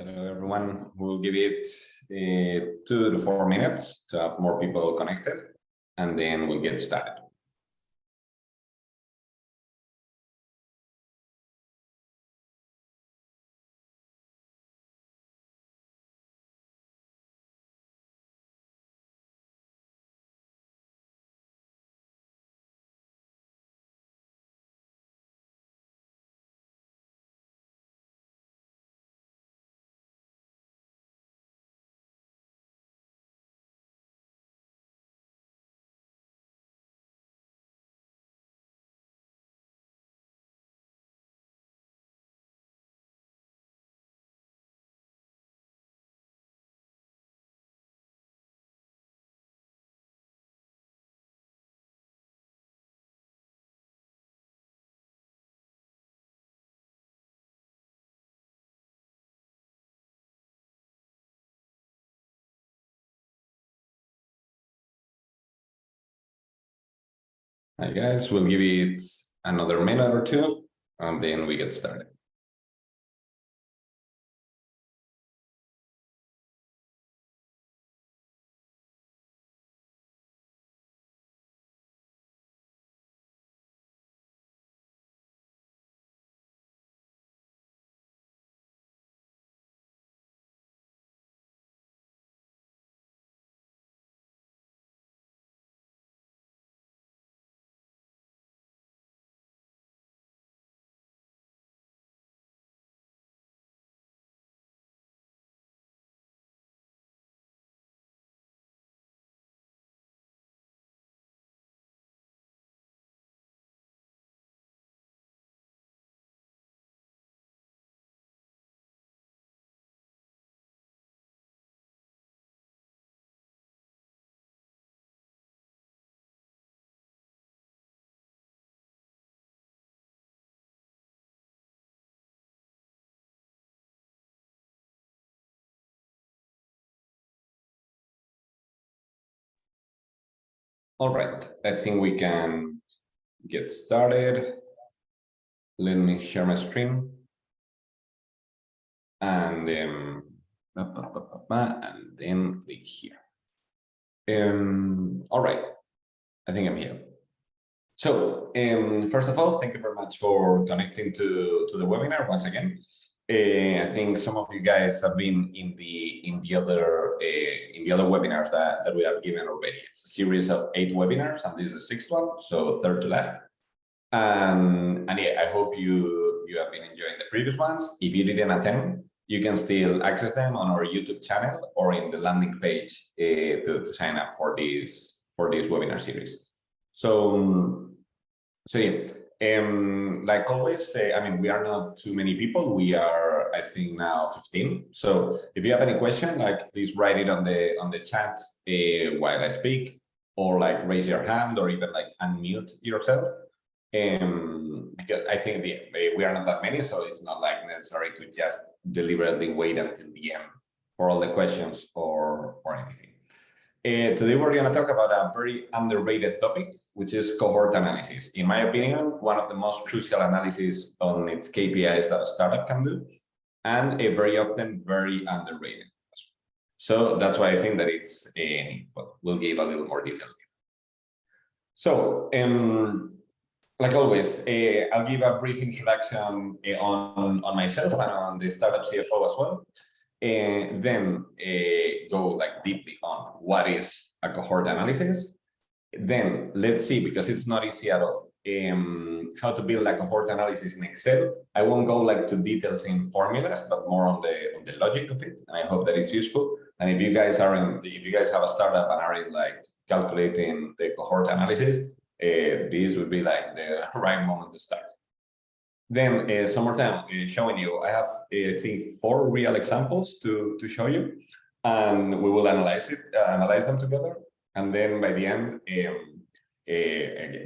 Hello, everyone. We'll give it 2 to 4 minutes to have more people connected, and then we'll get started. Hi, guys. We'll give it another minute or two, and then we get started. All right, I think we can get started. Let me share my screen. And then click here. All right, I think I'm here. So first of all, thank you very much for connecting to the webinar once again. I think some of you guys have been in the other webinars that we have given already. It's a series of 8 webinars, and this is the 6th one, so 3rd to last. And yeah, I hope you have been enjoying the previous ones. If you didn't attend, you can still access them on our YouTube channel or in the landing page to sign up for this webinar series. So yeah, like always, I mean, we are not too many people. We are, I think, now 15. So if you have any question, like, please write it on the chat while I speak, or like raise your hand, or even like unmute yourself. Because I think we are not that many, so it's not like necessary to just deliberately wait until the end for all the questions or anything. Today we're going to talk about a very underrated topic, which is cohort analysis. In my opinion, one of the most crucial analysis on its KPIs that a startup can do, and a very often very underrated. So that's why I think that it's well, we'll give a little more detail. So like always, I'll give a brief introduction on myself and on the Startup CFO as well. And then go like deeply on what is a cohort analysis. Then let's see, because it's not easy at all, how to build a cohort analysis in Excel. I won't go like to details in formulas, but more on the logic of it. And I hope that it's useful. And if you guys have a startup and aren't like calculating the cohort analysis, this would be like the right moment to start. Then some more time showing you. I have, I think, 4 real examples to show you, and we will analyze them together. And then by the end,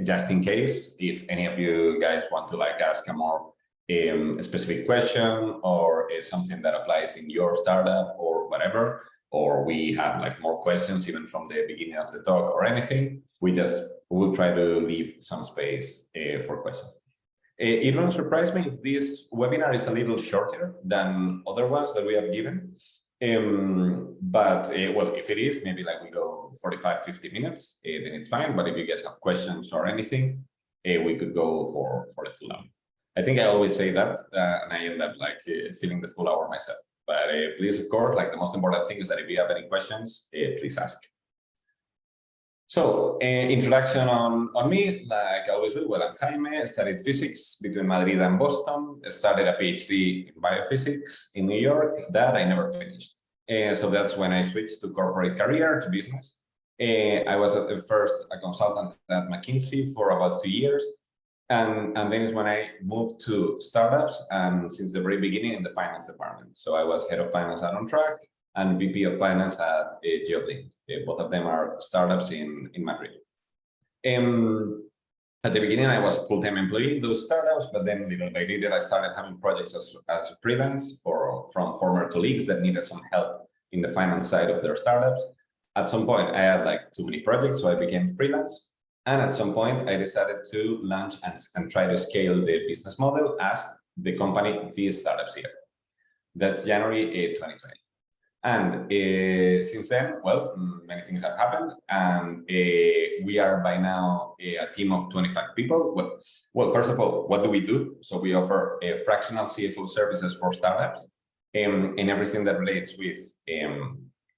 just in case, if any of you guys want to like ask a more specific question, or something that applies in your startup or whatever, or we have like more questions even from the beginning of the talk or anything, we'll try to leave some space for questions. It won't surprise me if this webinar is a little shorter than other ones that we have given. But well, if it is, maybe like we go 45, 50 minutes, then it's fine. But if you guys have questions or anything, we could go for the full hour. I think I always say that, and I end up like filling the full hour myself. But please, of course, like the most important thing is that if you have any questions, please ask. So, introduction on me, like I always do. Well, I'm Jaime, studied physics between Madrid and Boston, started a PhD in biophysics in New York that I never finished. So that's when I switched to corporate career, to business. I was at first a consultant at McKinsey for about 2 years. And then is when I moved to startups, and since the very beginning in the finance department. So I was head of finance at On Track and VP of finance at Joblink. Both of them are startups in Madrid. At the beginning, I was a full-time employee in those startups, but then little by little, I started having projects as freelance from former colleagues that needed some help in the finance side of their startups. At some point, I had like too many projects, so I became freelance. And at some point, I decided to launch and try to scale the business model as the company, the Startup CFO. That's January 2020. And since then, well, many things have happened, and we are by now a team of 25 people. Well, first of all, what do we do? So we offer fractional CFO services for startups in everything that relates with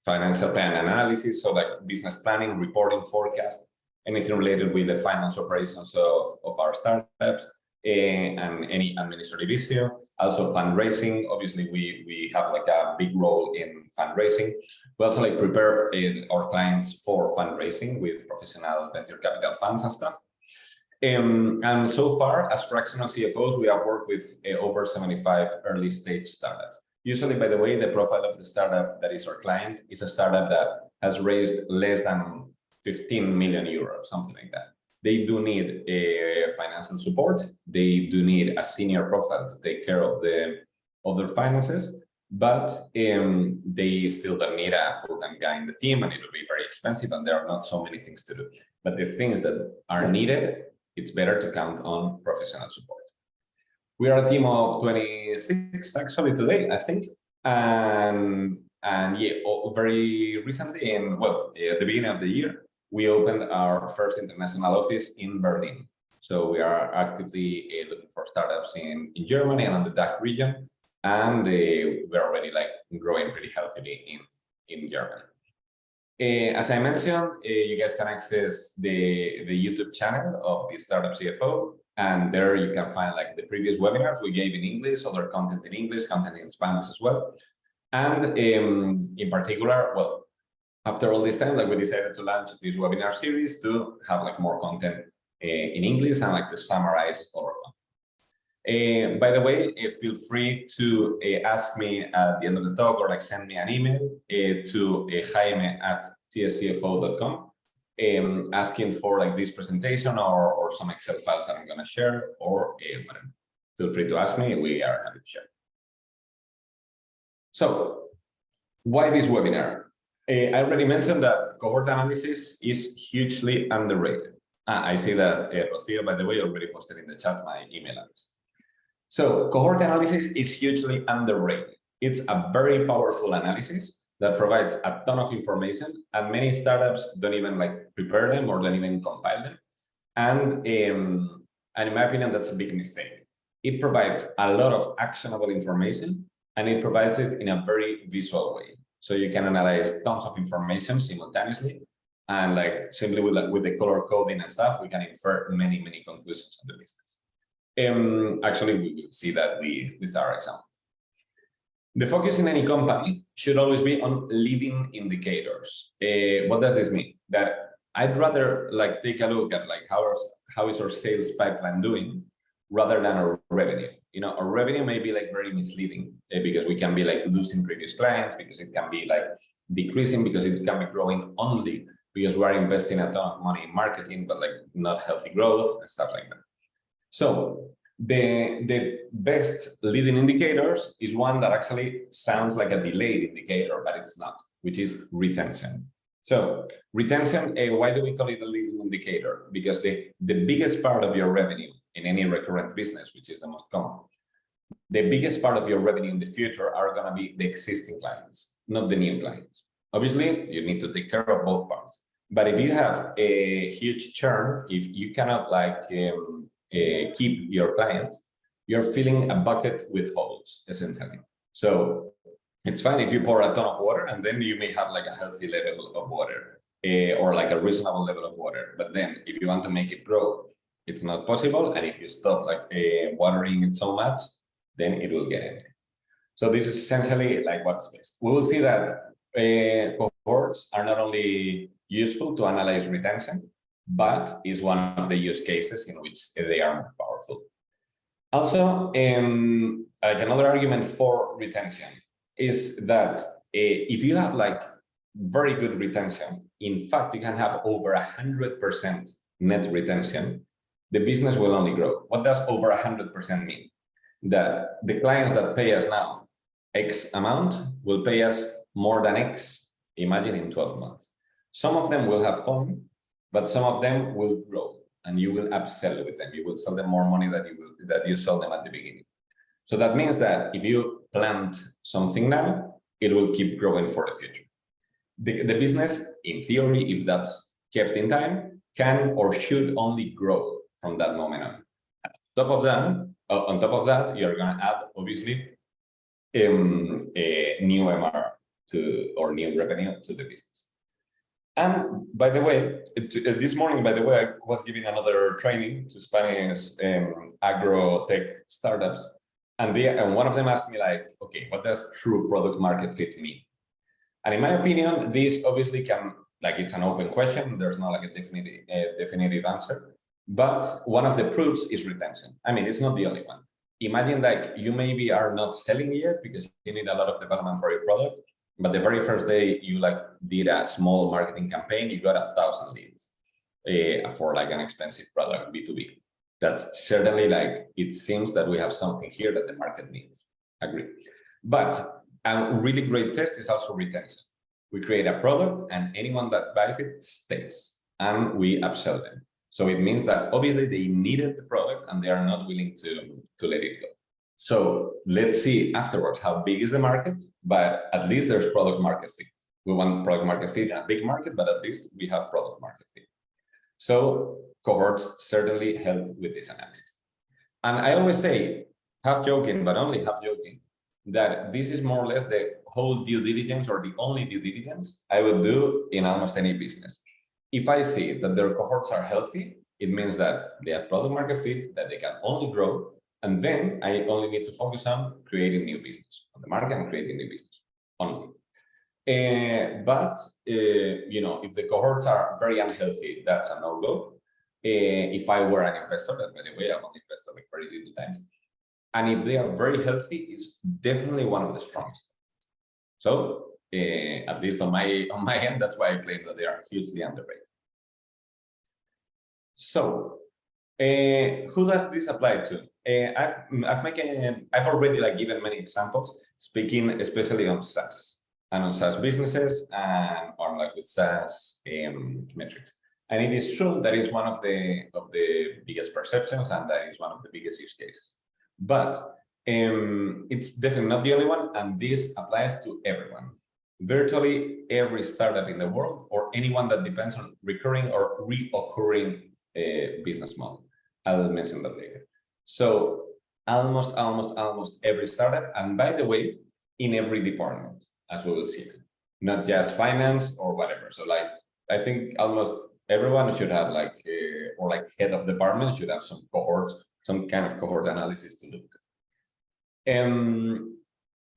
financial plan analysis, so like business planning, reporting, forecast, anything related with the finance operations of our startups, and any administrative issue. Also fundraising. Obviously, we have like a big role in fundraising. We also like prepare our clients for fundraising with professional venture capital funds and stuff. And so far, as fractional CFOs, we have worked with over 75 early stage startups. Usually, by the way, the profile of the startup that is our client is a startup that has raised less than 15 million euros, something like that. They do need financial support. They do need a senior profile to take care of their finances, but they still don't need a full-time guy in the team, and it will be very expensive, and there are not so many things to do. But the things that are needed, it's better to count on professional support. We are a team of 26 actually today, I think, and yeah, very recently, at the beginning of the year, we opened our first international office in Berlin. So we are actively looking for startups in Germany and on the DACH region, and we're already like growing pretty healthily in Germany. As I mentioned, you guys can access the YouTube channel of the Startup CFO, and there you can find like the previous webinars we gave in English, other content in English, content in Spanish as well. And in particular, well, after all this time, like we decided to launch this webinar series to have like more content in English and like to summarize our content. By the way, feel free to ask me at the end of the talk or like send me an email to jaime@tscfo.com asking for like this presentation or some Excel files that I'm going to share or whatever. Feel free to ask me. We are happy to share. So why this webinar? I already mentioned that cohort analysis is hugely underrated. I see that Rocío, by the way, already posted in the chat my email address. So cohort analysis is hugely underrated. It's a very powerful analysis that provides a ton of information, and many startups don't even like prepare them or don't even compile them. And in my opinion, that's a big mistake. It provides a lot of actionable information, and it provides it in a very visual way. So you can analyze tons of information simultaneously, and like simply with the color coding and stuff, we can infer many conclusions on the business. Actually, we will see that with our example. The focus in any company should always be on leading indicators. What does this mean? That I'd rather like take a look at like how is our sales pipeline doing rather than our revenue. You know, our revenue may be like very misleading because we can be like losing previous clients, because it can be like decreasing, because it can be growing only because we're investing a ton of money in marketing, but like not healthy growth and stuff like that. So the best leading indicators is one that actually sounds like a delayed indicator, but it's not, which is retention. So retention, why do we call it a leading indicator? Because the biggest part of your revenue in any recurrent business, which is the most common, the biggest part of your revenue in the future are going to be the existing clients, not the new clients. Obviously, you need to take care of both parts. But if you have a huge churn, if you cannot keep your clients, you're filling a bucket with holes, essentially. So it's fine if you pour a ton of water, and then you may have like a healthy level of water or like a reasonable level of water. But then if you want to make it grow, it's not possible. And if you stop watering it so much, then it will get empty. So this is essentially like what's best. We will see that cohorts are not only useful to analyze retention, but is one of the use cases in which they are more powerful. Also, like another argument for retention is that if you have like very good retention, in fact, you can have over 100% net retention, the business will only grow. What does over 100% mean? That the clients that pay us now X amount will pay us more than X, imagine in 12 months. Some of them will have fun, but some of them will grow and you will upsell with them. You will sell them more money that you sold them at the beginning. So that means that if you plant something now, it will keep growing for the future. The business, in theory, if that's kept in time, can or should only grow from that moment on. On top of that, you're going to add, obviously, a new MRR or new revenue to the business. And by the way, this morning, by the way, I was giving another training to Spanish agro tech startups. And one of them asked me like, okay, what does true product market fit mean? And in my opinion, this obviously can, like, it's an open question. There's not like a definitive answer. But one of the proofs is retention. I mean, it's not the only one. Imagine like you maybe are not selling yet because you need a lot of development for your product. But the very first day you like did a small marketing campaign, you got 1,000 leads for like an expensive product, B2B. That's certainly like, it seems that we have something here that the market needs. Agree. But a really great test is also retention. We create a product and anyone that buys it stays and we upsell them. So it means that obviously they needed the product and they are not willing to let it go. So let's see afterwards how big is the market, but at least there's product market fit. We want product market fit in a big market, but at least we have product market fit. So cohorts certainly help with this analysis. And I always say, half joking, but only half joking, that this is more or less the whole due diligence or the only due diligence I would do in almost any business. If I see that their cohorts are healthy, it means that they have product market fit, that they can only grow. And then I only need to focus on creating new business on the market and creating new business only. But if the cohorts are very unhealthy, that's a no-go. If I were an investor, that by the way, I'm only invested like very little times. And if they are very healthy, it's definitely one of the strongest. So at least on my end, that's why I claim that they are hugely underrated. So who does this apply to? I've already like given many examples, speaking especially on SaaS and on SaaS businesses and on like with SaaS metrics. And it is true that is one of the biggest perceptions and that is one of the biggest use cases. But it's definitely not the only one, and this applies to everyone. Virtually every startup in the world or anyone that depends on recurring or reoccurring business model. I'll mention that later. So almost every startup, and by the way, in every department, as we will see, not just finance or whatever. So like, I think almost everyone should have like, or like head of department should have some cohorts, some kind of cohort analysis to look at.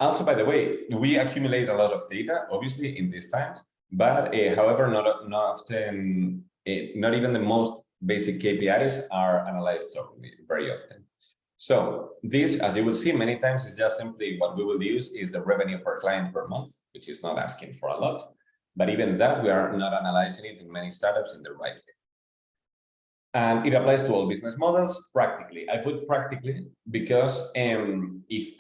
Also, by the way, we accumulate a lot of data, obviously, in these times, but however, not often, not even the most basic KPIs are analyzed very often. So this, as you will see many times, is just simply what we will use is the revenue per client per month, which is not asking for a lot. But even that, we are not analyzing it in many startups in the right way. And it applies to all business models practically. I put practically because if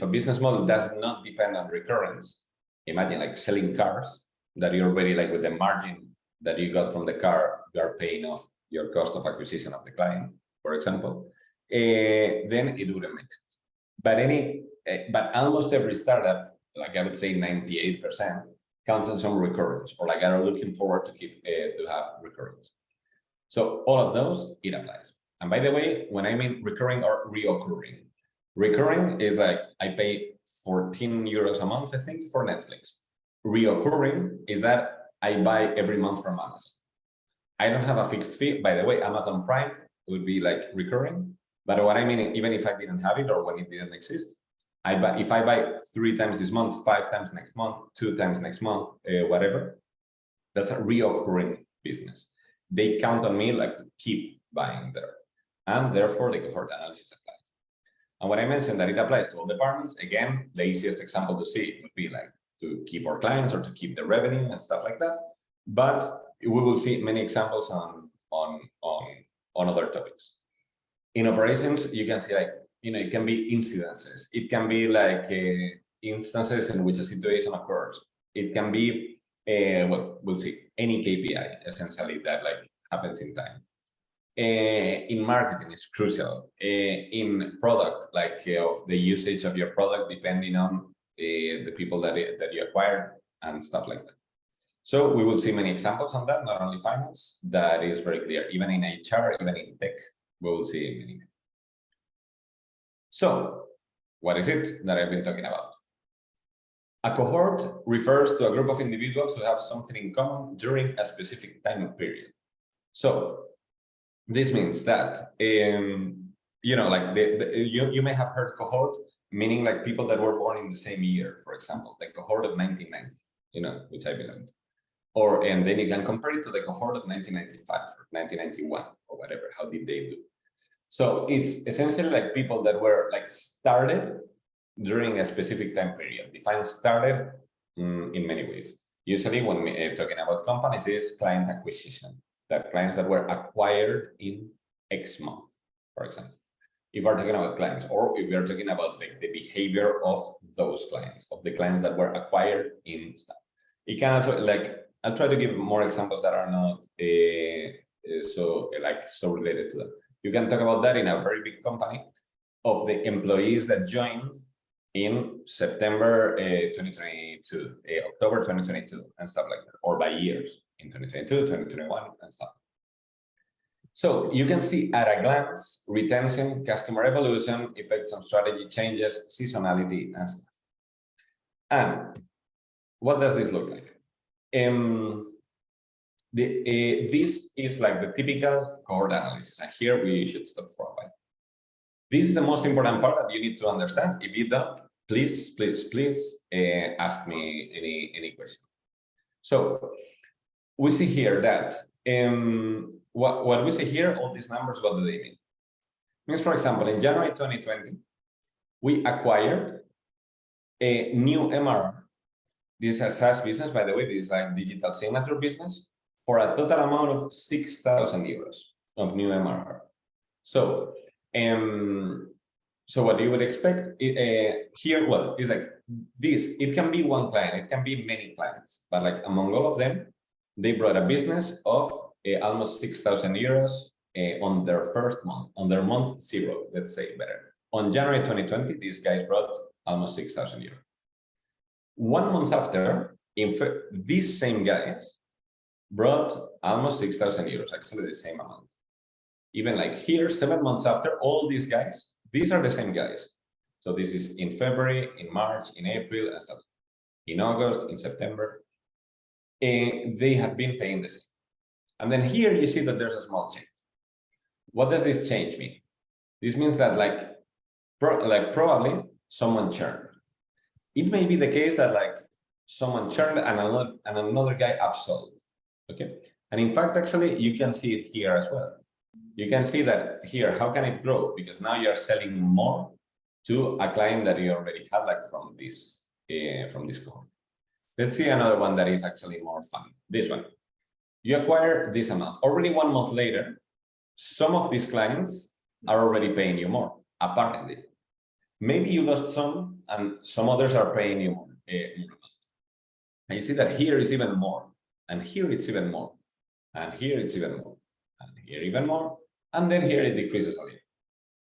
a business model does not depend on recurrence, imagine like selling cars that you're already like with the margin that you got from the car, you are paying off your cost of acquisition of the client. for example, then it wouldn't make sense. But almost every startup, like I would say 98%, counts on some recurrence, or like are looking forward to have recurrence. So all of those, it applies. And by the way, when I mean recurring or reoccurring, recurring is like I pay 14 euros a month, I think, for Netflix. Reoccurring is that I buy every month from Amazon. I don't have a fixed fee. By the way, Amazon Prime would be like recurring. But what I mean, even if I didn't have it or when it didn't exist, if I buy 3 times this month, 5 times next month, 2 times next month, whatever, that's a reoccurring business. They count on me like to keep buying there. And therefore, the cohort analysis applies. And when I mentioned that it applies to all departments, again, the easiest example to see would be like to keep our clients or to keep the revenue and stuff like that. But we will see many examples on other topics. In operations, you can see like, it can be incidences. It can be like instances in which a situation occurs. It can be, we'll see, any KPI, essentially, that like happens in time. In marketing, it's crucial. In product, like of the usage of your product, depending on the people that you acquire and stuff like that. So we will see many examples on that, not only finance, that is very clear. Even in HR, even in tech, we will see many. So what is it that I've been talking about? A cohort refers to a group of individuals who have something in common during a specific time period. So this means that, like you may have heard cohort, meaning like people that were born in the same year, for example, the cohort of 1990, which I belong to. And then you can compare it to the cohort of 1995 or 1991 or whatever. How did they do? So it's essentially like people that were like started during a specific time period. Define started in many ways. Usually when we're talking about companies is client acquisition, that clients that were acquired in X month, for example. If we're talking about clients, or if we're talking about the behavior of those clients, of the clients that were acquired in stuff. It can also, like, I'll try to give more examples that are not so related to that. You can talk about that in a very big company of the employees that joined in September 2022, October 2022, and stuff like that, or by years in 2022, 2021, and stuff. So you can see at a glance, retention, customer evolution, effects on strategy changes, seasonality, and stuff. And what does this look like? This is like the typical cohort analysis, and here we should stop for a while. This is the most important part that you need to understand. If you don't, please ask me any question. So we see here that what we see here, all these numbers, what do they mean? Means, for example, in January 2020, we acquired a new MRR. This is a SaaS business, by the way. This is like digital signature business for a total amount of 6,000 euros of new MRR. So, so what you would expect here, well, is like this. It can be one client, it can be many clients, but like among all of them, they brought a business of almost 6,000 euros on their first month, on their month 0, let's say better. On January 2020, these guys brought almost 6,000 euros. 1 month after, in fact, these same guys brought almost 6,000 euros, actually the same amount. Even like here, 7 months after, all these guys, these are the same guys. So this is in February, in March, in April, and stuff. In August, in September, they have been paying the same. And then here you see that there's a small change. What does this change mean? This means that probably someone churned. It may be the case that like someone churned and another guy upsold. Okay. And in fact, actually, you can see it here as well. You can see that here, how can it grow? Because now you're selling more to a client that you already had, like from this cohort. Let's see another one that is actually more fun. This one. You acquire this amount. Already 1 month later, some of these clients are already paying you more, apparently. Maybe you lost some and some others are paying you more. And you see that here is even more, and here it's even more, and here it's even more, and here even more, And then here it decreases a little.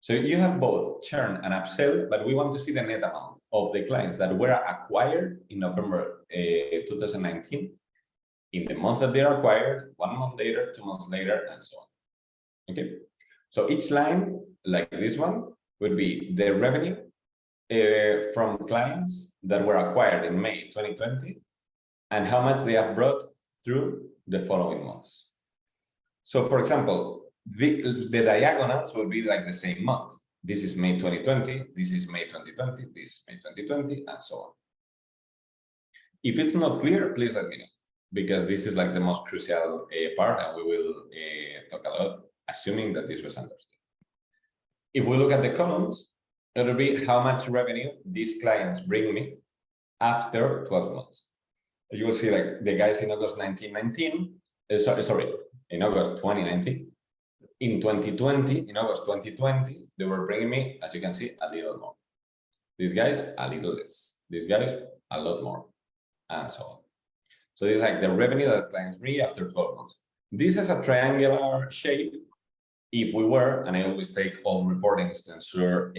So you have both churn and upsell, but we want to see the net amount of the clients that were acquired in November 2019, in the month that they are acquired, 1 month later, 2 months later, and so on. Okay, so each line, like this one, would be the revenue from clients that were acquired in May 2020 and how much they have brought through the following months. So, for example, the diagonals will be like the same month. This is May 2020, this is May 2020, this is May 2020, and so on. If it's not clear, please let me know, because this is like the most crucial part, and we will talk a lot, assuming that this was understood. If we look at the columns, it will be how much revenue these clients bring me after 12 months. You will see like the guys in August 2019, in August 2019, in 2020, in August 2020, they were bringing me, as you can see, a little more. These guys, a little less. These guys, a lot more, and so on. So this is like the revenue that clients bring after 12 months. This is a triangular shape. If we were, and I always take all reportings to ensure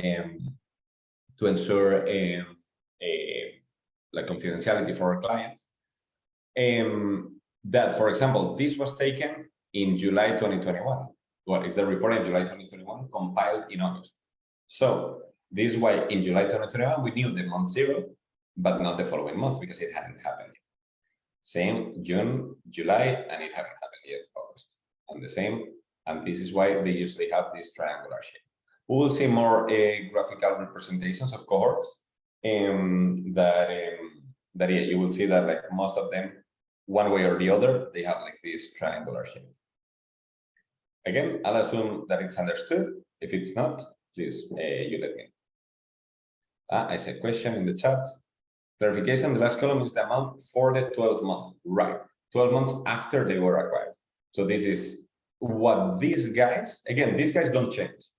like confidentiality for our clients. That, for example, this was taken in July 2021. What is the report in July 2021 compiled in August? So this is why in July 2021 we knew the month 0, but not the following month because it hadn't happened yet. Same June, July, and it hadn't happened yet August. And the same, and this is why they usually have this triangular shape. We will see more graphical representations of cohorts. That you will see that like most of them, one way or the other, they have like this triangular shape. Again, I'll assume that it's understood. If it's not, please you let me know. I see a question in the chat. Clarification, the last column is the amount for the 12th month, right? 12 months after they were acquired. So this is what these guys, again, these guys don't change.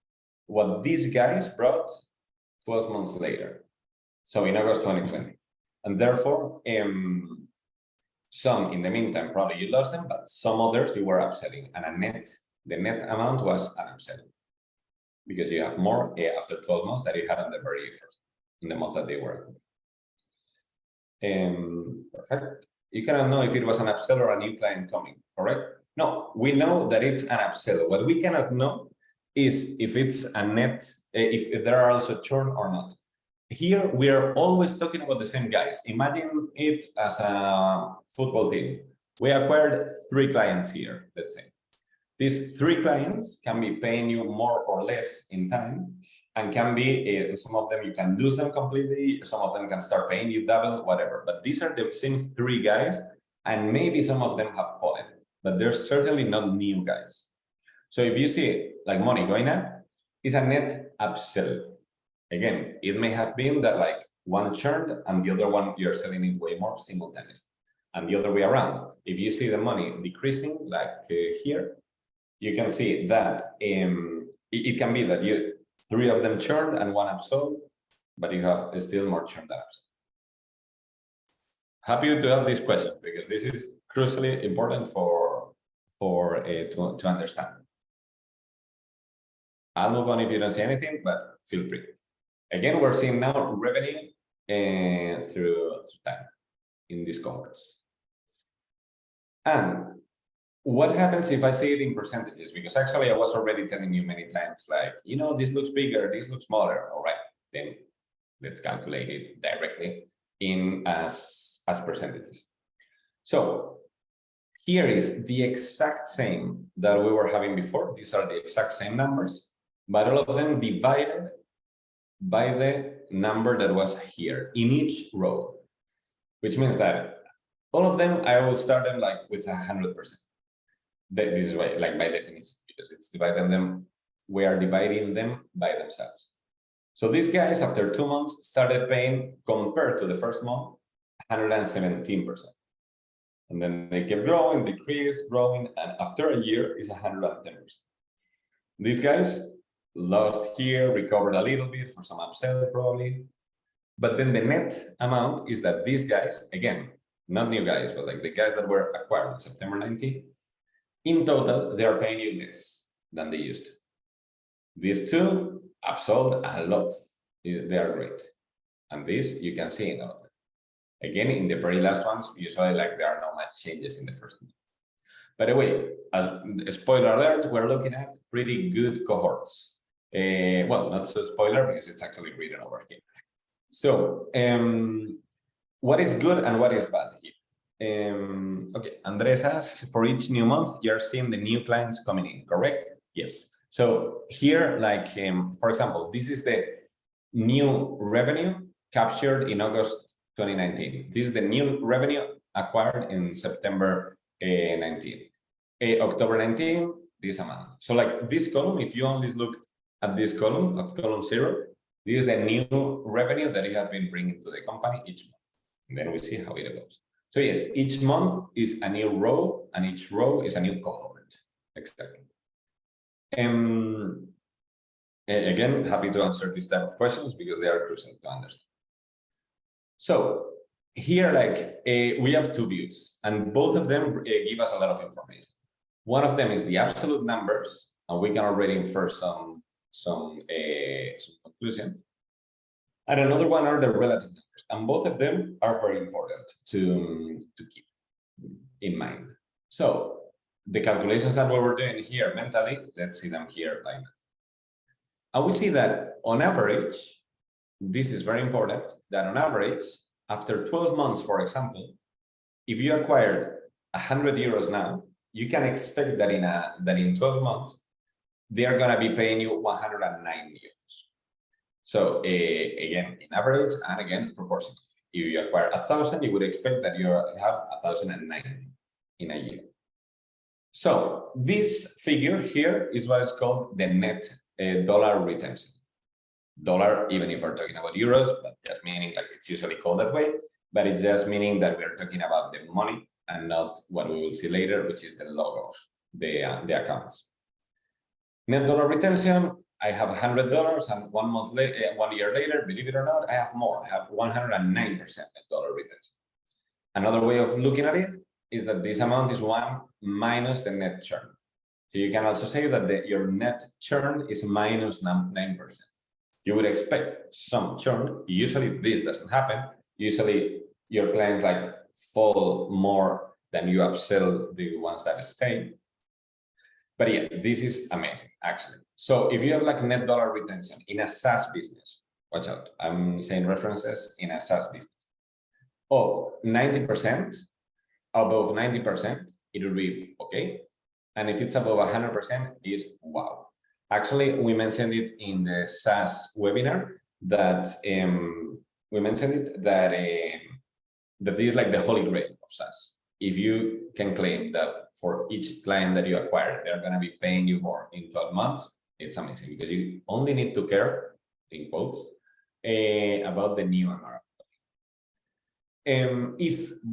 What these guys brought 12 months later. So in August 2020. And therefore, some in the meantime, probably you lost them, but some others you were upselling. And the net amount was an upselling. Because you have more after 12 months that you had on the very first, in the month that they were. Perfect. You cannot know if it was an upsell or a new client coming, correct? No, we know that it's an upsell. What we cannot know is if it's a net, if there are also churn or not. Here, we are always talking about the same guys. Imagine it as a football team. We acquired 3 clients here, let's say. These 3 clients can be paying you more or less in time, and can be, some of them you can lose them completely, some of them can start paying you double, whatever. But these are the same 3 guys, and maybe some of them have fallen, but they're certainly not new guys. So if you see like money going up, it's a net upsell. Again, it may have been that like one churned and the other one you're selling it way more simultaneously, and the other way around. If you see the money decreasing, like here, you can see that it can be that 3 of them churned and 1 upsold, but you have still more churn than upsold. Happy to have these questions because this is crucially important to understand. I'll move on if you don't see anything, but feel free. Again, we're seeing now revenue through time in these cohorts. And what happens if I see it in percentages? Because actually I was already telling you many times, like, you know, this looks bigger, this looks smaller. All right, then let's calculate it directly in as percentages. So here is the exact same that we were having before. These are the exact same numbers, but all of them divided by the number that was here in each row, which means that all of them, I will start them like with 100%. This is why, like by definition, because it's dividing them, we are dividing them by themselves. So these guys, after 2 months, started paying, compared to the first month, 117%. And then they kept growing, decreased, growing, and after a year is 110%. These guys lost here, recovered a little bit for some upsell probably. But then the net amount is that these guys, again, not new guys, but like the guys that were acquired in September 19, in total, they are paying you less. than they used to. These two upsold a lot. They are great. And this you can see in all of them. Again, in the very last ones, usually like there are not much changes in the first month. By the way, as a spoiler alert, we're looking at pretty good cohorts. Well, not so spoiler because it's actually written over here. So, what is good and what is bad here? Okay, Andres asks, for each new month, you're seeing the new clients coming in, correct? Yes. So here, like, for example, this is the new revenue captured in August 2019. This is the new revenue acquired in September 19. October 19, this amount. So like this column, if you only look at this column, at column 0, this is the new revenue that you have been bringing to the company each month. And then we see how it evolves. So yes, each month is a new row, and each row is a new cohort. Exactly. Again, happy to answer this type of questions because they are crucial to understand. So here, like, we have two views, and both of them give us a lot of information. One of them is the absolute numbers, and we can already infer some conclusion. And another one are the relative numbers, and both of them are very important to keep in mind. So the calculations that we were doing here mentally, let's see them here like that. And we see that on average, this is very important, that on average, after 12 months, for example, if you acquired 100 euros now, you can expect that in 12 months, they are going to be paying you 109 euros. So again, in average, and again, proportionally. If you acquire 1,000, you would expect that you have 1,090 in a year. So this figure here is what is called the net dollar retention. Dollar, even if we're talking about euros, but just meaning like it's usually called that way, but it's just meaning that we're talking about the money and not what we will see later, which is the logos, the accounts. Net dollar retention, I have $100, and 1 month later, 1 year later, believe it or not, I have more. I have 109% net dollar retention. Another way of looking at it is that this amount is 1 minus the net churn. So you can also say that your net churn is minus 9%. You would expect some churn. Usually this doesn't happen. Usually your clients like fall more than you upsell the ones that stay. But yeah, this is amazing, actually. So if you have like net dollar retention in a SaaS business, watch out, I'm saying references in a SaaS business, of 90%, above 90%, it will be okay. And if it's above 100%, is wow. Actually, we mentioned it in the SaaS webinar that that this is like the holy grail of SaaS. If you can claim that for each client that you acquire, they're going to be paying you more in 12 months, it's amazing because you only need to care, in quotes, about the new MRR.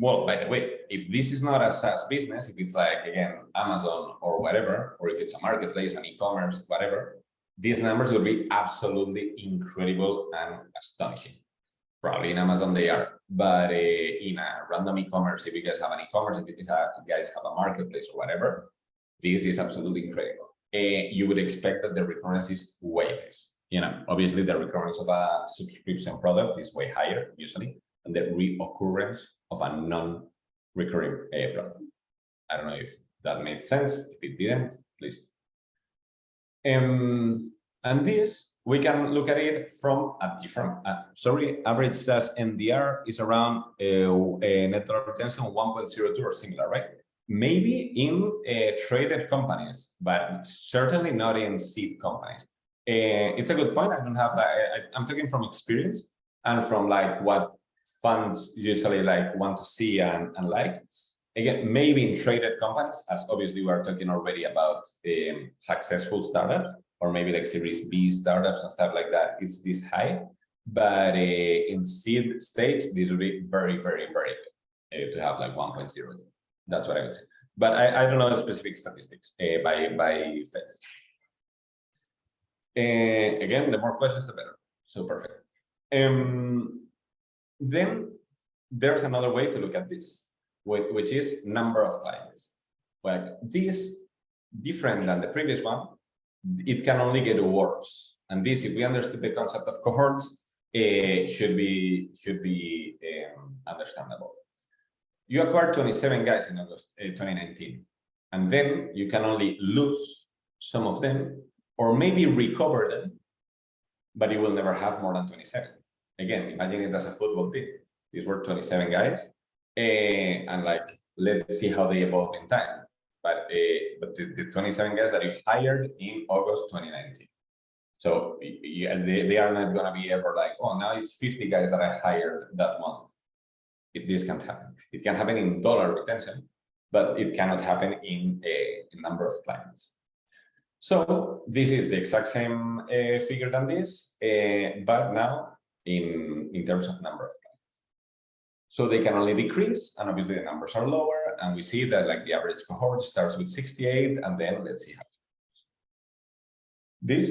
Well, by the way, if this is not a SaaS business, if it's like, again, Amazon or whatever, or if it's a marketplace, an e-commerce, whatever, these numbers will be absolutely incredible and astonishing. Probably in Amazon they are, but in a random e-commerce, if you guys have an e-commerce, if you guys have a marketplace or whatever, this is absolutely incredible. You would expect that the recurrence is way less. You know, obviously the recurrence of a subscription product is way higher usually, and the reoccurrence of a non-recurring product. I don't know if that made sense. If it didn't, please. And this, we can look at it from a different, average SaaS NDR is around net dollar retention 1.02 or similar, right? Maybe in traded companies, but certainly not in seed companies. It's a good point. I don't have that. I'm talking from experience and from like what funds usually like want to see and like. Again, maybe in traded companies, as obviously we are talking already about successful startups, or maybe like Series B startups and stuff like that, it's this high. But in seed stage, this would be very, very, very good to have like 1.0. That's what I would say. But I don't know the specific statistics by phase. Again, the more questions, the better. So perfect. Then there's another way to look at this, which is number of clients. Like this, different than the previous one, it can only get worse. And this, if we understood the concept of cohorts, should be understandable. You acquired 27 guys in August 2019, and then you can only lose some of them, or maybe recover them, but you will never have more than 27. Again, imagine it as a football team. These were 27 guys, and like, let's see how they evolve in time. But the 27 guys that you hired in August 2019. So they are not going to be ever like, oh, now it's 50 guys that I hired that month. This can't happen. It can happen in dollar retention, but it cannot happen in a number of clients. So this is the exact same figure than this, but now in terms of number of clients. So they can only decrease, and obviously the numbers are lower, and we see that like the average cohort starts with 68, and then let's see how it goes. This,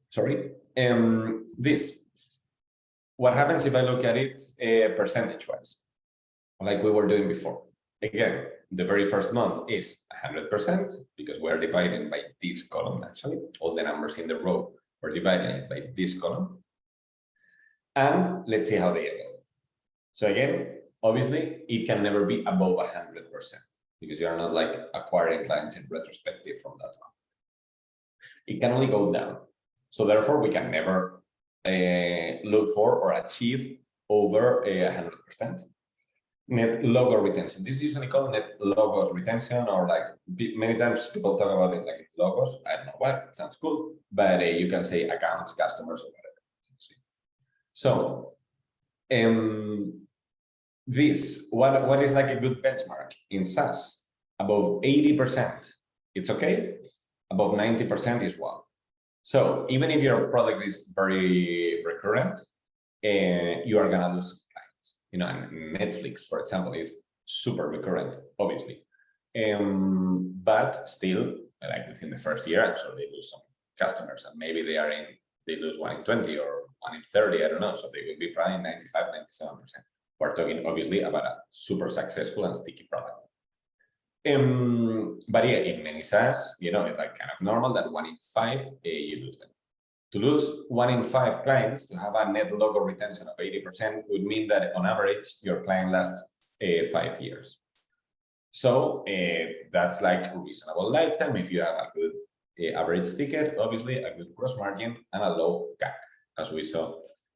sorry, this, what happens if I look at it percentage-wise, like we were doing before? Again, the very first month is 100% because we're dividing by this column, actually. All the numbers in the row we're dividing by this column. And let's see how they evolve. So again, obviously, it can never be above 100% because you are not like acquiring clients in retrospective from that one. It can only go down. So therefore, we can never look for or achieve over 100%. Net logo retention. This is usually called net logos retention, or like many times people talk about it like logos. I don't know why, it sounds cool, but you can say accounts, customers, or whatever. So this, what is like a good benchmark in SaaS? Above 80%, it's okay. Above 90% is well. So even if your product is very recurrent, you are gonna lose clients. You know, and Netflix, for example, is super recurrent, obviously, but still, like within the first year, I'm sure they lose some customers, and maybe they lose 1 in 20 or 1 in 30, I don't know. So they will be probably 95, 97%. We're talking obviously about a super successful and sticky product. But yeah, in many SaaS, you know, it's like kind of normal that 1 in 5 you lose them. To lose 1 in 5 clients, to have a net logo retention of 80% would mean that on average, your client lasts 5 years. So that's like a reasonable lifetime if you have a good average ticket, obviously a good gross margin, and a low CAC, as we saw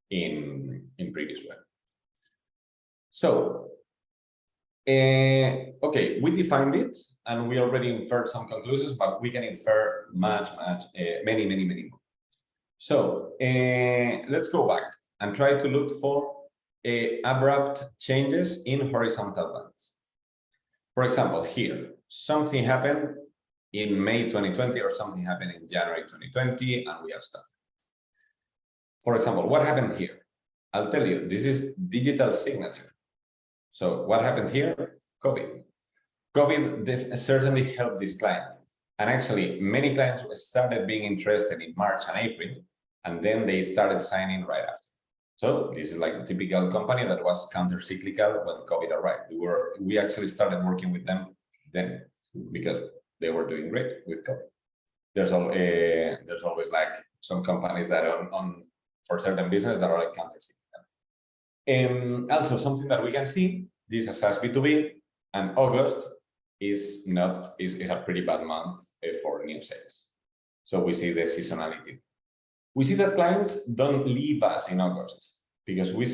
in previous web. So, okay, we defined it, and we already inferred some conclusions, but we can infer many more. So let's go back and try to look for abrupt changes in horizontal bands. For example, here, something happened in May 2020 or something happened in January 2020, and we have stopped. For example, what happened here? I'll tell you, this is digital signature. So what happened here? COVID. COVID certainly helped this client. And actually, many clients started being interested in March and April, and then they started signing right after. So this is like a typical company that was counter-cyclical when COVID arrived. We actually started working with them then because they were doing great with COVID. There's always like some companies that are for certain business that are like counter-cyclical. Also, something that we can see, this is SaaS B2B, and August is a pretty bad month for new sales. So we see the seasonality. We see that clients don't leave us in August because we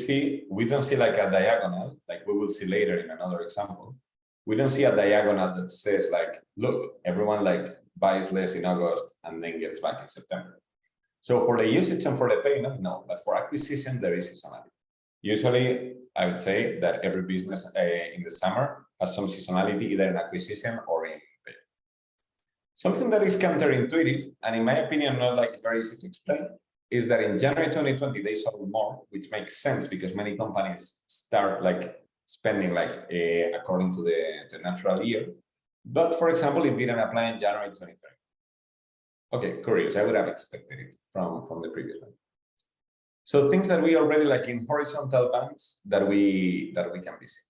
don't see like a diagonal, like we will see later in another example. We don't see a diagonal that says like, look, everyone like buys less in August and then gets back in September. So for the usage and for the payment, no, but for acquisition, there is seasonality. Usually, I would say that every business in the summer has some seasonality, either in acquisition or in payment. Something that is counterintuitive, and in my opinion, not like very easy to explain, is that in January 2020, they sold more, which makes sense because many companies start like spending like according to the natural year. But for example, it didn't apply in January 2020. Okay, curious. I would have expected it from the previous one. So things that we already like in horizontal bands that we can be seeing.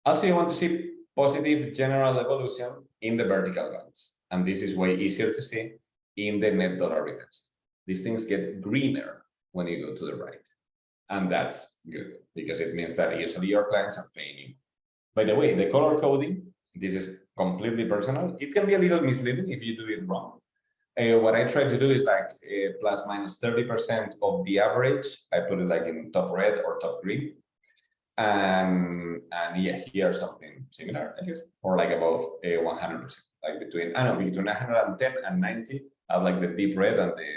Also, you want to see positive general evolution in the vertical ones. And this is way easier to see in the net dollar retention. These things get greener when you go to the right. And that's good because it means that usually your clients are paying you. By the way, the color coding, this is completely personal. It can be a little misleading if you do it wrong. What I try to do is like plus minus 30% of the average. I put it like in top red or top green. And yeah, here something similar, I guess, or like above 100%, like between 110 and 90. I have like the deep red and the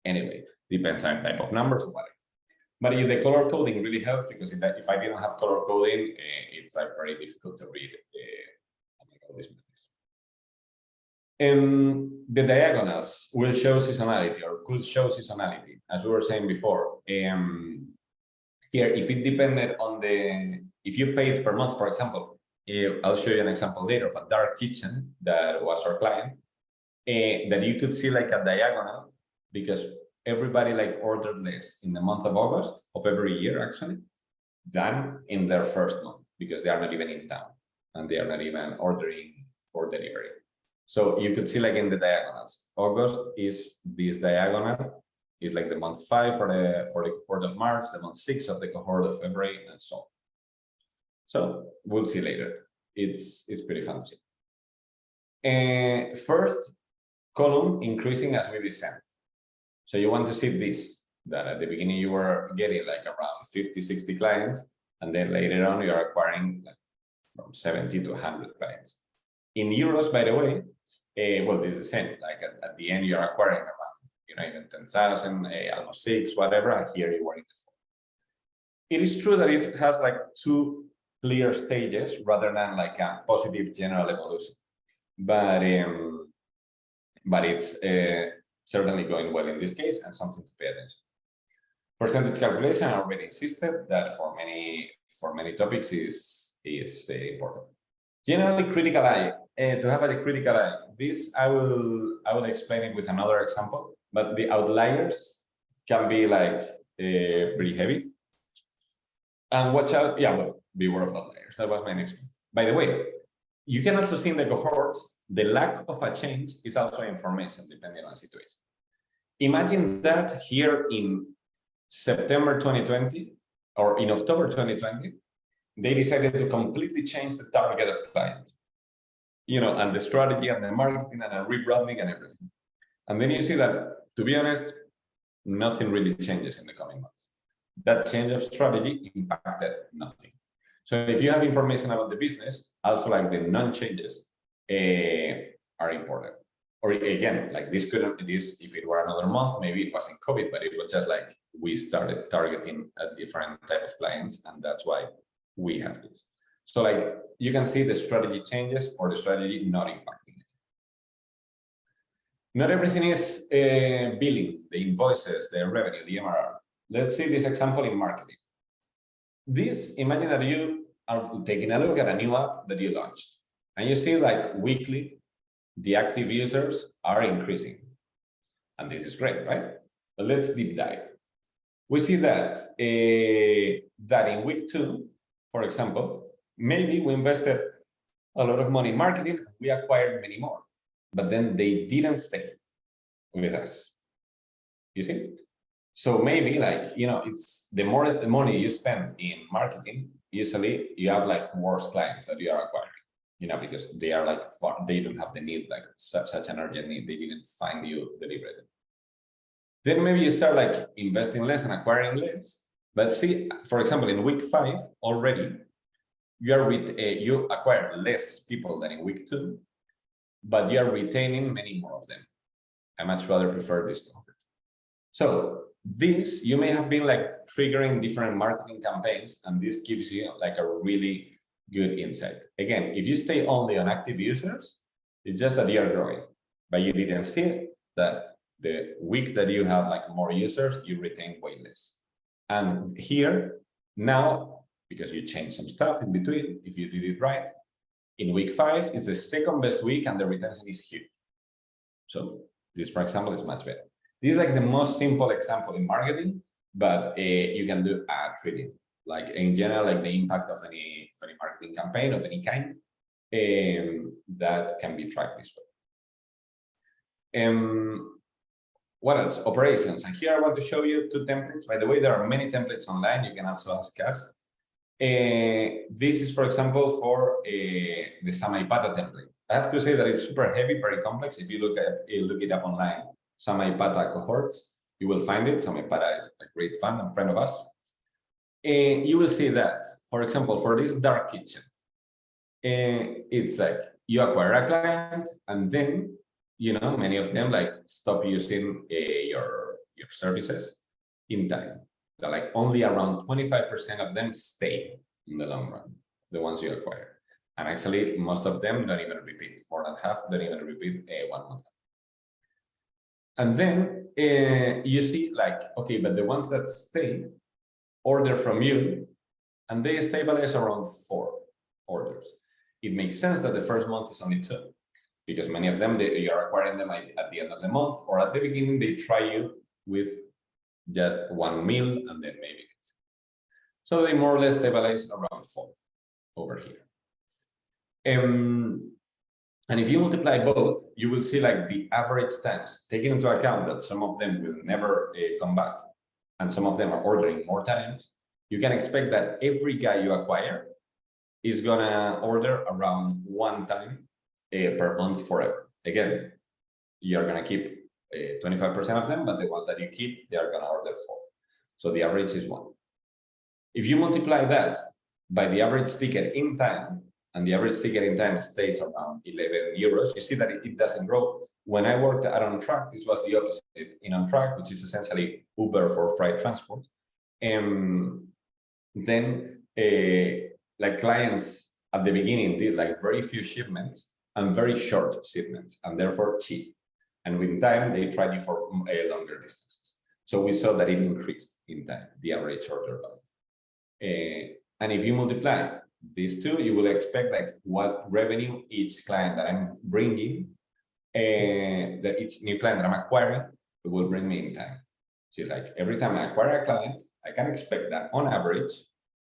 anyway, depends on type of numbers or whatever. But the color coding really helps because if I didn't have color coding, it's like very difficult to read all these methods. The diagonals will show seasonality or could show seasonality, as we were saying before. Here, if it depended on if you paid per month, for example, I'll show you an example later of a dark kitchen that was our client, that you could see like a diagonal because everybody like ordered less in the month of August of every year actually than in their first month because they are not even in town and they are not even ordering for delivery. So you could see like in the diagonals, August is this diagonal is like the month 5 for the cohort of March, the month 6 of the cohort of February, and so on. So we'll see later. It's pretty fun to see. First column increasing as we descend. So you want to see this, that at the beginning you were getting like around 50, 60 clients, and then later on you're acquiring like from 70 to 100 clients. In euros, by the way, well, this is the same. Like at the end, you're acquiring around, even 10,000, almost 6, whatever, and here you were in the 4. It is true that it has like 2 clear stages rather than like a positive general evolution, but it's certainly going well in this case and something to pay attention. Percentage calculation, I already insisted that for many topics is important. Generally, critical eye. To have a critical eye, this I will explain it with another example. But the outliers can be like pretty heavy. And watch out. Yeah, well, beware of outliers. That was my next point. By the way, you can also see in the cohorts the lack of a change is also information depending on the situation. Imagine that here in September 2020 or in October 2020, they decided to completely change the target of clients, and the strategy and the marketing and the rebranding and everything. And then you see that, to be honest, nothing really changes in the coming months. That change of strategy impacted nothing. So if you have information about the business, also like the non-changes are important. Or again, like this, if it were another month, maybe it wasn't COVID, but it was just like we started targeting a different type of clients, and that's why we have this. So like you can see the strategy changes or the strategy not impacting it. Not everything is billing, the invoices, the revenue, the MRR. Let's see this example in marketing. Imagine that you are taking a look at a new app that you launched, and you see like weekly, the active users are increasing. And this is great, right? But let's deep dive. We see that, that in week 2, for example, maybe we invested a lot of money in marketing, we acquired many more, but then they didn't stay with us. You see? So maybe like, it's the more the money you spend in marketing, usually you have like worse clients that you are acquiring, because they are like they don't have the need, like such an urgent need. They didn't find you deliberately. Then maybe you start like investing less and acquiring less. But see, for example, in week 5 already, you acquire less people than in week 2, but you are retaining many more of them. I much rather prefer this cohort. So this, you may have been like triggering different marketing campaigns, and this gives you like a really good insight. Again, if you stay only on active users, it's just that you are growing, but you didn't see that the week that you have like more users, you retain way less. And here now, because you changed some stuff in between, if you did it right, in week 5, it's the second best week and the retention is huge. So this, for example, is much better. This is like the most simple example in marketing, but you can do ad trading. Like in general, like the impact of any marketing campaign of any kind, that can be tracked this way. What else? Operations. And here I want to show you 2 templates. By the way, there are many templates online. You can also ask us. This is, for example, for the Samaipata template. I have to say that it's super heavy, very complex. If you look it up online, Samaipata cohorts, you will find it. Samaipata is a great fan and friend of us. You will see that, for example, for this dark kitchen, it's like you acquire a client and then, you know, many of them like stop using your services in time. So like only around 25% of them stay in the long run, the ones you acquire. And actually, most of them don't even repeat. More than half don't even repeat 1 month. And then you see like, okay, but the ones that stay order from you and they stabilize around 4 orders. It makes sense that the first month is only 2 because many of them, you're acquiring them at the end of the month or at the beginning, they try you with just 1 meal and then maybe it's. So they more or less stabilize around 4 over here. And if you multiply both, you will see like the average times, taking into account that some of them will never come back and some of them are ordering more times, you can expect that every guy you acquire is gonna order around 1 time per month forever. Again, you're gonna keep 25% of them, but the ones that you keep, they are gonna order 4. So the average is 1. If you multiply that by the average ticket in time, and the average ticket in time stays around 11 euros, you see that it doesn't grow. When I worked at OnTrack, this was the opposite. In OnTrack, which is essentially Uber for freight transport, then like clients at the beginning did like very few shipments and very short shipments, and therefore cheap. And with time, they tried you for longer distances. So we saw that it increased in time, the average order value. And if you multiply these 2, you will expect like what revenue each client that I'm bringing, that each new client that I'm acquiring, it will bring me in time. So it's like every time I acquire a client, I can expect that on average,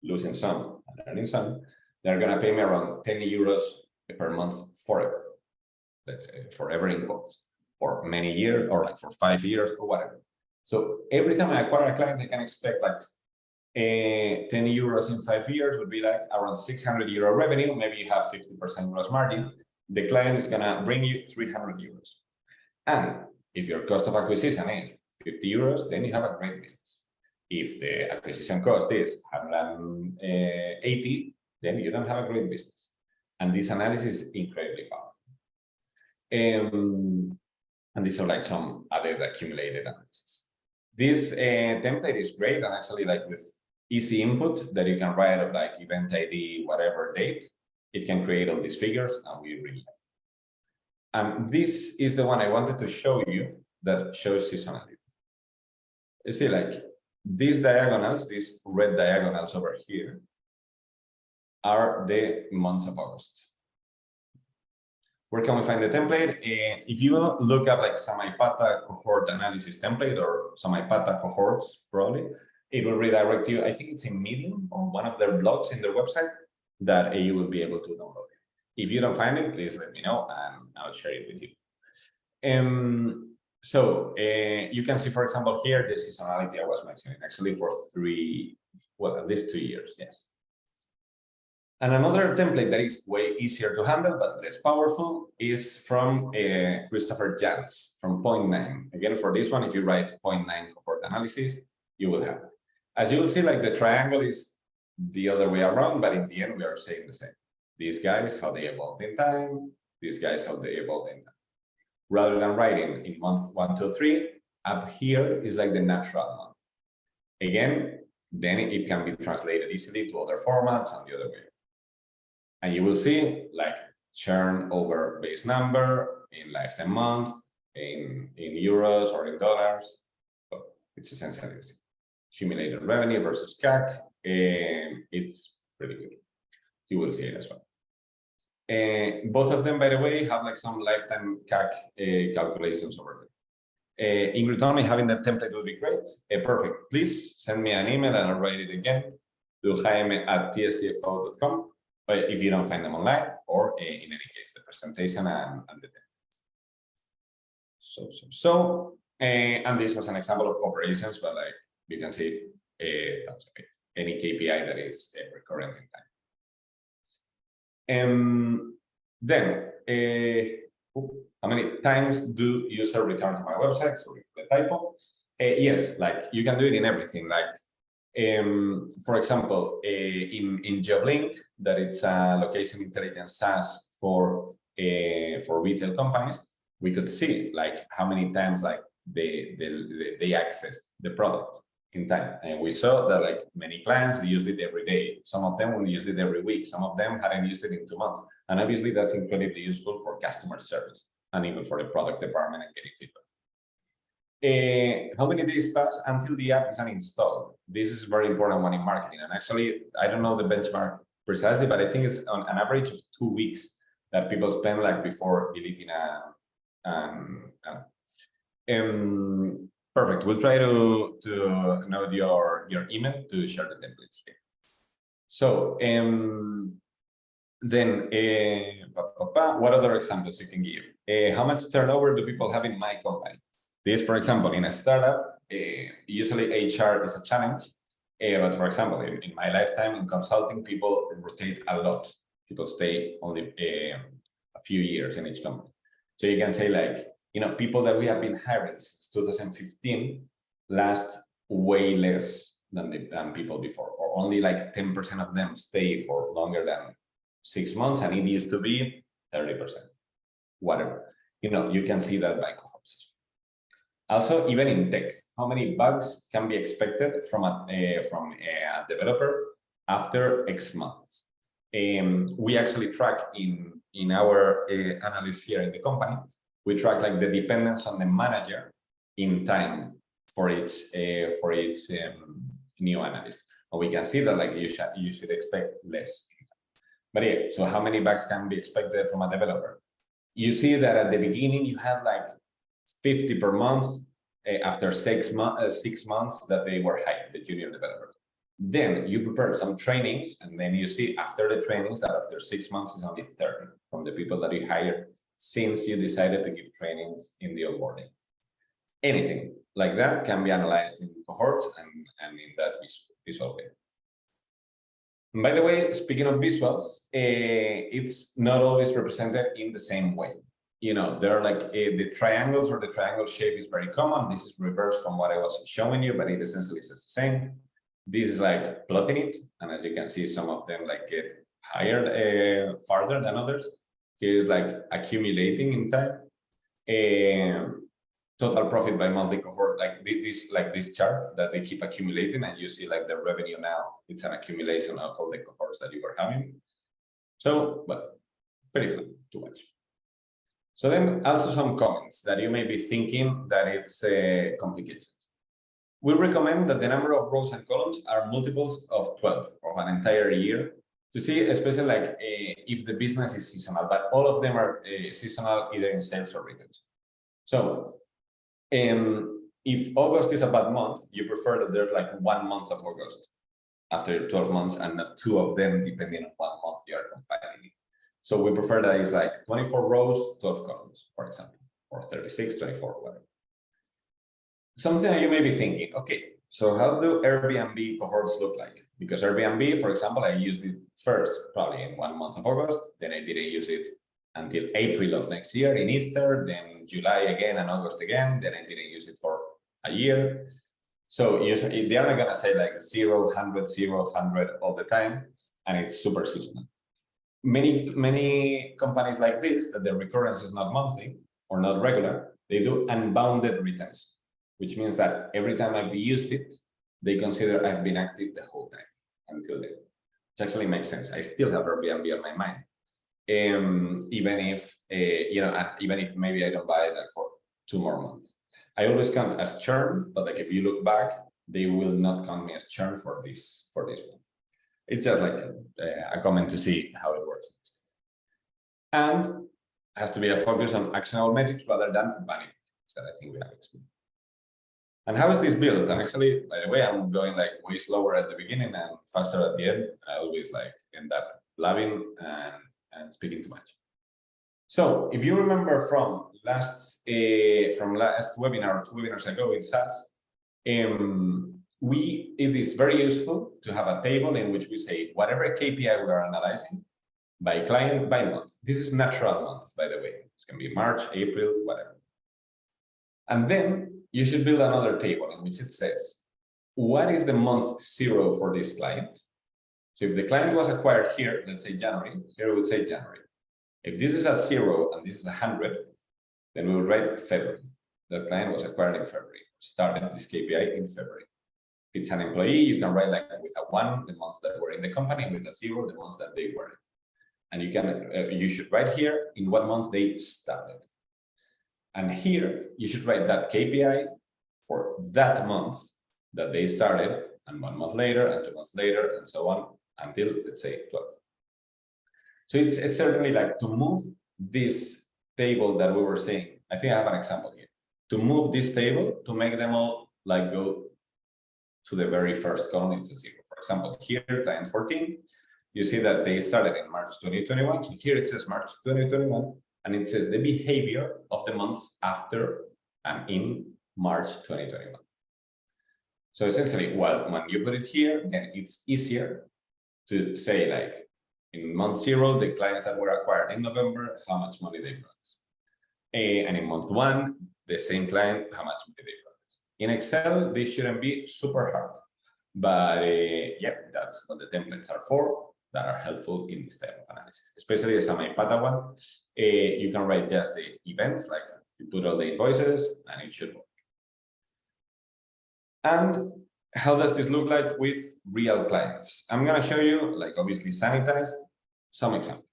losing some and earning some, they're gonna pay me around 10 euros per month forever. Let's say forever in quotes, for many years or like for 5 years or whatever. So every time I acquire a client, I can expect like 10 euros in 5 years would be like around 600 euro revenue. Maybe you have 50% gross margin. The client is gonna bring you 300 euros. And if your cost of acquisition is 50 euros, then you have a great business. If the acquisition cost is 180, then you don't have a great business. And this analysis is incredibly powerful. And these are like some other accumulated analysis. This template is great, and actually like with easy input that you can write of like event ID, whatever date, it can create all these figures, and we really like it. And this is the one I wanted to show you that shows seasonality. You see like these diagonals, these red diagonals over here, are the months of August. Where can we find the template? If you look up like Samaipata cohort analysis template or Samaipata cohorts, probably, it will redirect you. I think it's in Medium or one of their blogs in their website that you will be able to download it. If you don't find it, please let me know and I'll share it with you. So you can see, for example, here, the seasonality I was mentioning, actually for at least 2 years, yes. And another template that is way easier to handle, but less powerful, is from Christopher Jantz from Point 9. Again, for this one, if you write Point 9 cohort analysis, you will have it. As you will see, like the triangle is the other way around, but in the end, we are saying the same. These guys, how they evolved in time, these guys, how they evolved in time. Rather than writing in month 1, 2, 3, up here is like the natural month. Again, then it can be translated easily to other formats and the other way. And you will see like churn over base number in lifetime month, in euros or in dollars. But it's essentially accumulated revenue versus CAC. It's pretty good. You will see it as well. Both of them, by the way, have like some lifetime CAC calculations over there. Ingrid told me having that template would be great. Perfect. Please send me an email and I'll write it again to Jaime@tscfo.com. But if you don't find them online, or in any case, the presentation and the templates. And this was an example of operations, but like you can see, that's okay. Any KPI that is recurrent in time. Then, how many times do user return to my website? Sorry for the typo. Yes, like you can do it in everything. Like, for example, in JobLink, that it's a location intelligence SaaS for retail companies, we could see like how many times like they accessed the product in time, and we saw that like many clients used it every day. Some of them used it every week. Some of them hadn't used it in 2 months, and obviously that's incredibly useful for customer service and even for the product department and getting feedback. How many days pass until the app is uninstalled? This is a very important one in marketing, and actually I don't know the benchmark precisely, but I think it's on an average of 2 weeks that people spend like before deleting perfect. We'll try to know your email to share the templates here. So then what other examples you can give? How much turnover do people have in my company? This, for example, in a startup, usually HR is a challenge. But for example, in my lifetime in consulting, people rotate a lot. People stay only a few years in each company. So you can say like, people that we have been hiring since 2015 last way less than people before, or only like 10% of them stay for longer than 6 months, and it used to be 30%, whatever. You can see that by cohorts. Also, even in tech, how many bugs can be expected from a developer after X months? We actually track in our analysis here in the company. We track like the dependence on the manager in time for each new analyst, and we can see that like you should expect less. But yeah, so how many bugs can be expected from a developer? You see that at the beginning you have like 50 per month after 6 months that they were hired, the junior developers. Then you prepare some trainings, and then you see after the trainings that after 6 months is only 30 from the people that you hired since you decided to give trainings in the onboarding. Anything like that can be analyzed in cohorts and in that visual way. And by the way, speaking of visuals, it's not always represented in the same way. There are like the triangles, or the triangle shape is very common. This is reversed from what I was showing you, but it essentially says the same. This is like plotting it, and as you can see, some of them like get higher farther than others. Here is like accumulating in time. Total profit by monthly cohort, like this chart that they keep accumulating, and you see like the revenue now, it's an accumulation of all the cohorts that you were having. So, but pretty fun to watch. So then also some comments that you may be thinking that it's complicated. We recommend that the number of rows and columns are multiples of 12 of an entire year to see, especially like if the business is seasonal, but all of them are seasonal either in sales or returns. So if August is a bad month, you prefer that there's like 1 month of August after 12 months and not 2 of them depending on what month you are compiling. So we prefer that it's like 24 rows, 12 columns, for example, or 36, 24, whatever. Something that you may be thinking, okay, so how do Airbnb cohorts look like? Because Airbnb, for example, I used it first probably in 1 month of August, then I didn't use it until April of next year in Easter, then July again and August again, then I didn't use it for a year. So they are not gonna say like 0, 100, 0, 100 all the time, and it's super seasonal. Many companies like this, that the recurrence is not monthly or not regular, they do unbounded retention, which means that every time I've used it, they consider I've been active the whole time until then. Which actually makes sense. I still have Airbnb on my mind, even if even if maybe I don't buy it like for 2 more months. I always count as churn, but like if you look back, they will not count me as churn for this one. It's just like a comment to see how it works. And has to be a focus on actionable metrics rather than vanity, that I think we have explained. And how is this built? And actually, by the way, I'm going like way slower at the beginning and faster at the end. I always like end up blabbing, and speaking too much. So if you remember from last webinar, 2 webinars ago in SaaS, it is very useful to have a table in which we say whatever KPI we are analyzing by client, by month. This is natural month, by the way. It's going to be March, April, whatever. And then you should build another table in which it says, what is the month 0 for this client? So if the client was acquired here, let's say January, here we would say January. If this is a 0 and this is 100, then we will write February. That client was acquired in February, started this KPI in February. If it's an employee, you can write like with a 1, the months that were in the company, with a 0, the months that they weren't. And you should write here in what month they started. And here, you should write that KPI for that month that they started, and 1 month later, and 2 months later, and so on, until, let's say, 12. So it's certainly like to move this table that we were saying. I think I have an example here. To move this table, to make them all like go to the very first column, it's a 0. For example, here, client 14, you see that they started in March 2021. So here it says March 2021, and it says the behavior of the months after and in March 2021. So essentially, well, when you put it here, then it's easier to say, like, in month 0, the clients that were acquired in November, how much money they brought. And in month 1, the same client, how much money they brought. In Excel, this shouldn't be super hard. But yeah, that's what the templates are for, that are helpful in this type of analysis, especially the Samaipata one. You can write just the events, like you put all the invoices, and it should work. And how does this look like with real clients? I'm going to show you, like obviously sanitized, some examples.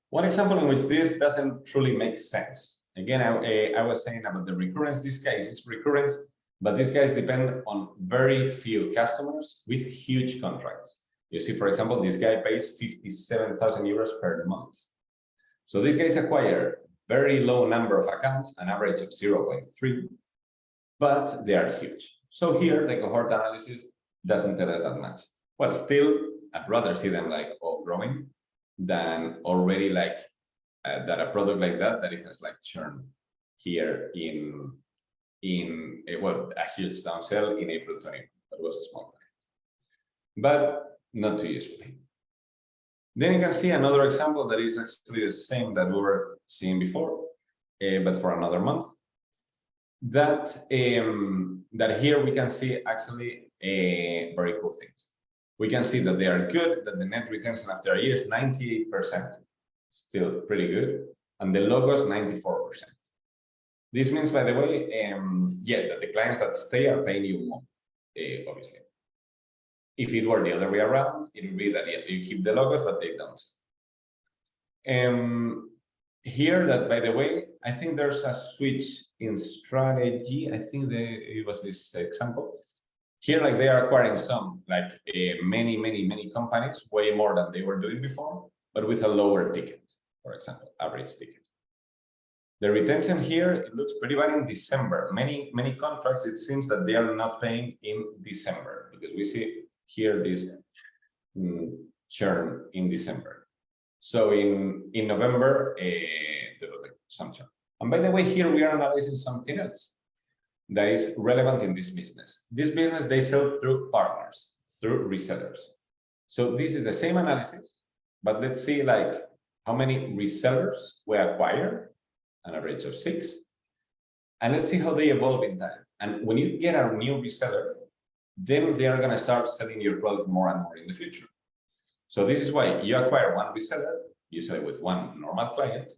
One example in which this doesn't truly make sense. Again, I was saying about the recurrence. This case is recurrence, but these guys depend on very few customers with huge contracts. You see, for example, this guy pays 57,000 euros per month. So these guys acquire very low number of accounts, an average of 0.3, but they are huge. So here, the cohort analysis doesn't tell us that much. Well, still, I'd rather see them like all growing than already like that a product like that it has like churn here in well, a huge downsell in April 20. That was a small client, but not too useful. Then you can see another example that is actually the same that we were seeing before, but for another month. That here we can see actually very cool things. We can see that they are good, that the net retention after a year is 98%, still pretty good, and the logos 94%. This means, by the way, yeah, that the clients that stay are paying you more, obviously. If it were the other way around, it would be that yeah, you keep the logos, but they don't. Here, that by the way, I think there's a switch in strategy. I think it was this example. Here, like they are acquiring some, like many companies, way more than they were doing before, but with a lower ticket, for example, average ticket. The retention here, it looks pretty bad in December. Many contracts, it seems that they are not paying in December, because we see here this churn in December. So in November, there was like some churn. And by the way, here we are analyzing something else that is relevant in this business. This business, they sell through partners, through resellers. So this is the same analysis, but let's see like how many resellers we acquire, an average of 6. And let's see how they evolve in time. And when you get a new reseller, then they are going to start selling your product more and more in the future. So this is why you acquire one reseller, usually with one normal client,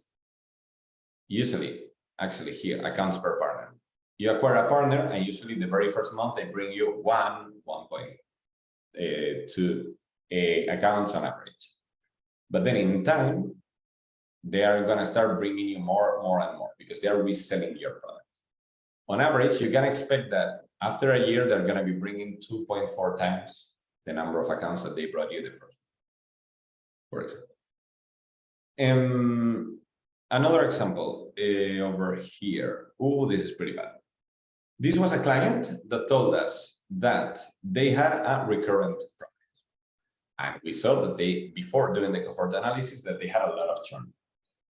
usually, actually here, accounts per partner. You acquire a partner, and usually the very first month, they bring you 1.2 accounts on average. But then in time, they are going to start bringing you more and more, because they are reselling your product. On average, you can expect that after a year, they're going to be bringing 2.4 times the number of accounts that they brought you the first, for example. Another example over here. Oh, this is pretty bad. This was a client that told us that they had a recurrent product. And we saw that before doing the cohort analysis, that they had a lot of churn.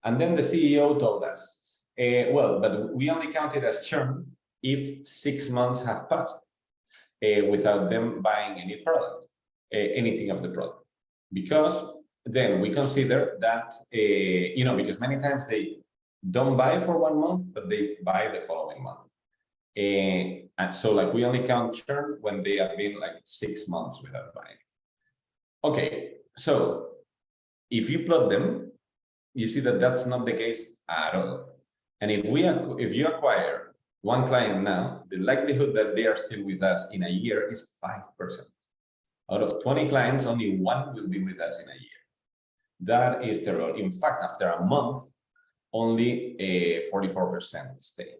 And then the CEO told us, well, but we only count it as churn if 6 months have passed without them buying any product, anything of the product. Because then we consider that, because many times they don't buy for 1 month, but they buy the following month. And so like we only count churn when they have been like 6 months without buying. Okay, so if you plot them, you see that that's not the case at all. And if you acquire 1 client now, the likelihood that they are still with us in a year is 5%. Out of 20 clients, only 1 will be with us in a year. That is terrible. In fact, after a month, only 44% stay.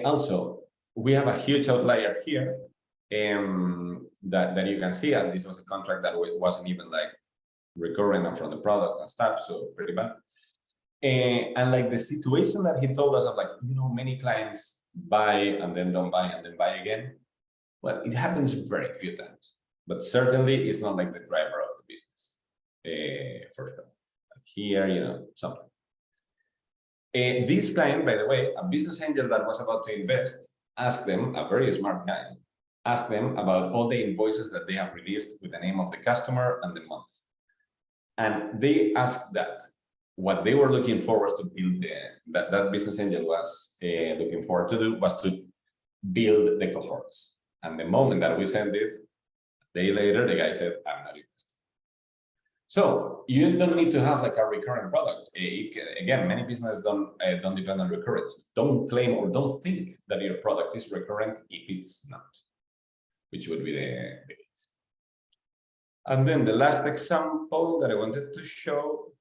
Also, we have a huge outlier here that you can see, and this was a contract that wasn't even like recurring from the product and stuff, so pretty bad. And like the situation that he told us of like, many clients buy and then don't buy and then buy again. Well, it happens very few times, but certainly it's not like the driver of the business. For sure. Like here, something. This client, by the way, a business angel that was about to invest, asked them, a very smart guy, asked them about all the invoices that they have released with the name of the customer and the month. And they asked that what they were looking forward to build, that business angel was looking forward to do was to build the cohorts. And the moment that we sent it, a day later, the guy said, I'm not interested. So you don't need to have like a recurring product. Again, many businesses don't depend on recurrence. Don't claim or don't think that your product is recurrent if it's not, which would be the case. And then the last example that I wanted to show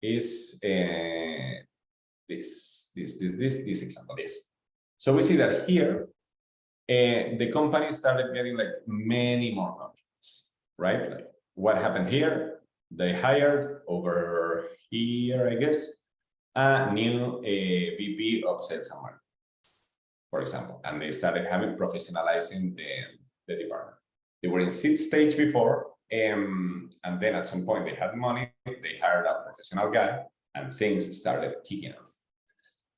is this example. So we see that here, the company started getting like many more contracts, right? Like what happened here? They hired over here, I guess, a new VP of sales and marketing, for example, and they started professionalizing the department. They were in seed stage before, and then at some point they had money, they hired a professional guy, and things started kicking off.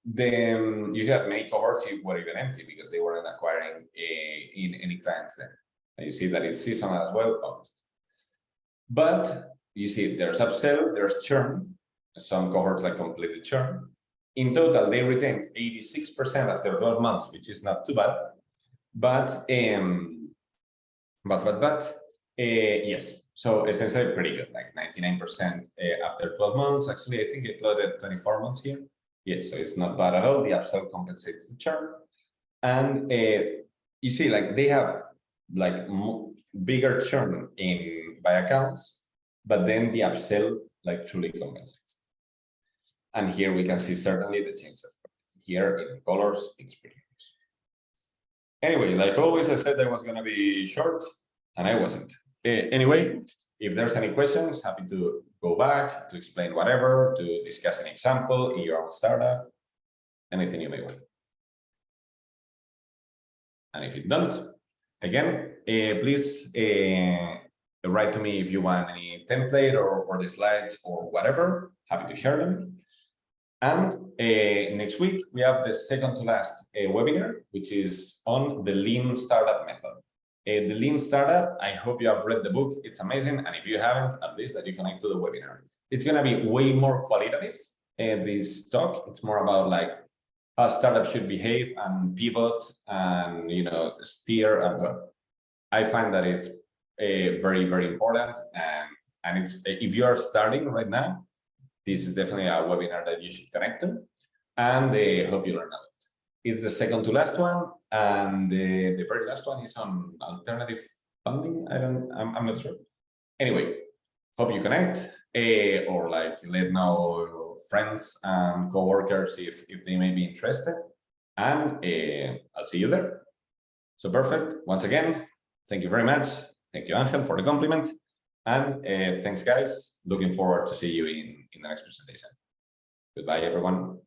Then you had many cohorts were even empty because they weren't acquiring in any clients then. And you see that it's seasonal as well, August. But you see there's upsell, there's churn. Some cohorts like completely churn. In total, they retained 86% after 12 months, which is not too bad. But yes, so essentially pretty good, like 99% after 12 months. Actually, I think it loaded 24 months here. Yeah, so it's not bad at all. The upsell compensates the churn. And you see, like they have like bigger churn by accounts, but then the upsell like truly compensates. And here we can see certainly the change of here in colors, it's pretty close. Anyway, like always, I said I was going to be short, and I wasn't. Anyway, if there's any questions, happy to go back to explain whatever, to discuss an example in your own startup, anything you may want. And if you don't, again, please write to me if you want any template or the slides or whatever. Happy to share them. And next week, we have the second to last webinar, which is on the Lean Startup method. The Lean Startup, I hope you have read the book. It's amazing. And if you haven't, at least that you connect to the webinar. It's going to be way more qualitative, this talk. It's more about like how startups should behave and pivot and, steer. And I find that it's very, very important. And it's, if you are starting right now, this is definitely a webinar that you should connect to. And I hope you learn a lot. It's the second to last one, and the very last one is on alternative funding. I'm not sure. Anyway, hope you connect or like let know your friends and coworkers if they may be interested. And I'll see you there. So perfect. Once again, thank you very much. Thank you, Angel, for the compliment. And thanks, guys. Looking forward to see you in the next presentation. Goodbye, everyone.